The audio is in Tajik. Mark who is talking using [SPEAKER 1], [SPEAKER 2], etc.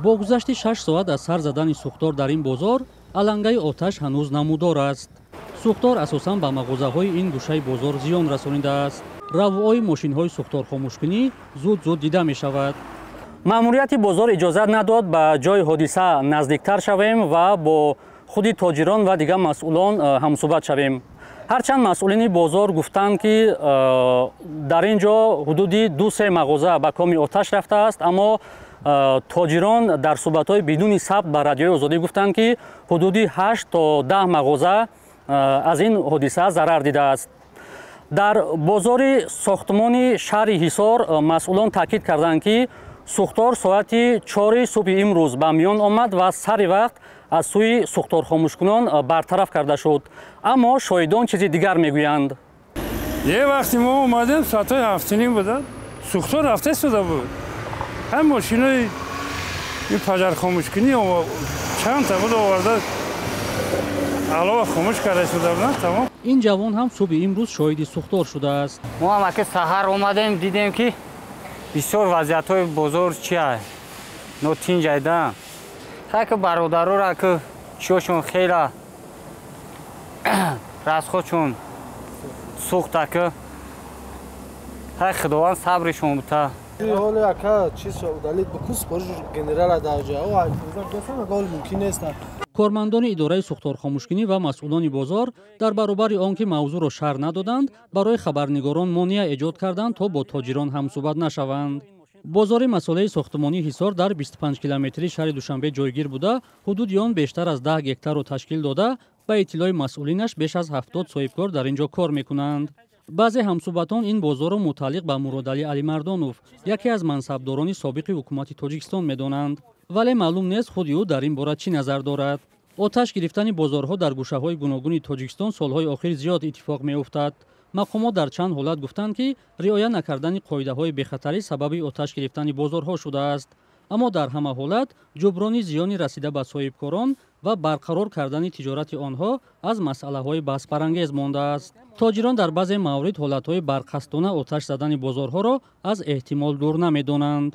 [SPEAKER 1] бо гузашти 6 соат аз сар задани сӯхтор дар ин бозор алангаи оташ ҳанӯз намудор аст. сӯхтор асосан ба мағозаҳои ин гӯшаи бозор зиён расонидааст. равои мошинҳои сӯхторхомӯшкунӣ зуд дида мешавад. маъмурияти бозор иҷозат надод ба ҷои ҳодиса наздиктар шавем ва бо худи тоҷирон ва дигар масъулон ҳамсӯҳбат шавем. ҳарчанд масъулини бозор гуфтанд ки дар ин ҷо ҳудуди 2-3 мағоза ба коми оташ рафтааст, аммо тоҷирон дар суҳбатҳои бидуни сабт ба радиои Озодӣ гуфтанд ки ҳудуди 8 то 10 мағоза аз ин ҳодиса зарар дидааст. дар бозори сохтмони шаҳри Ҳисор масъулон таъкид карданд ки сӯхтор соати 4 субҳи имрӯз ба миён омад ва сари вақт аз сӯи сӯхторхомӯшкунон бартараф карда шуд. Аммо шоҳидон чизи дигар мегӯянд.
[SPEAKER 2] Е вақти мо омадем соатҳои 7:30 буда. Сӯхтор рафта истода буд. ҳам мошинои пажархомӯшкунӣ чандта буд оварда алова хомӯш карда шуда буданд. Тамом.
[SPEAKER 1] ин ҷавон ҳам субҳи имрӯз шоҳиди сӯхтор шудааст.
[SPEAKER 3] мо ҳам аки саҳар омадем дидем ки бисёр вазъиятҳои бозор чия нотинҷ айдаам. таки бародарора ки чиёшон хела расхочон сӯхта ки ҳай худованд сабришон бута.
[SPEAKER 4] ҳоле ака чиз удалит бикус спориш генерала дарҷа о айфуза гол мумкин нест.
[SPEAKER 1] кормандони идораи сӯхторхомӯшкунӣ ва масъулони бозор дар баробари он ки мавзӯъро шарҳ надоданд, барои хабарнигорон монеа эҷод карданд, то бо тоҷирон ҳамсӯҳбат нашаванд. бозори масъулаи сохтмонии Ҳисор дар 25 километри шаҳри Душанбе ҷойгир буда, ҳудуди он бештар аз 10 гектарро ташкил дода, ба иттилои масъулинаш беш аз 70 соҳибкор дар ин ҷо кор мекунанд. баъзе ҳамсӯҳбатон ин бозорро муталлиқ ба Муродалӣ Алимардонов, яке аз мансабдорони собиқи ҳукумати Тоҷикистон медонанд, вале маълум нест худи ӯ дар ин бора чӣ назар дорад. оташ гирифтани бозорҳо дар гӯшаҳои гуногуни Тоҷикистон солҳои охир зиёд иттифоқ меуфтад. мақомот дар чанд ҳолат гуфтанд ки риоя накардани қоидаҳои бехатарӣ сабаби оташ гирифтани бозорҳо шудааст. аммо дар ҳама ҳолат ҷуброни зиёни расида ба соҳибкорон ва барқарор кардани тиҷорати онҳо аз масъалаҳои баҳсбарангез мондааст. тоҷирон дар баъзе маврид ҳолатҳои барқасдона оташ задани бозорҳоро аз эҳтимол дур намедонанд.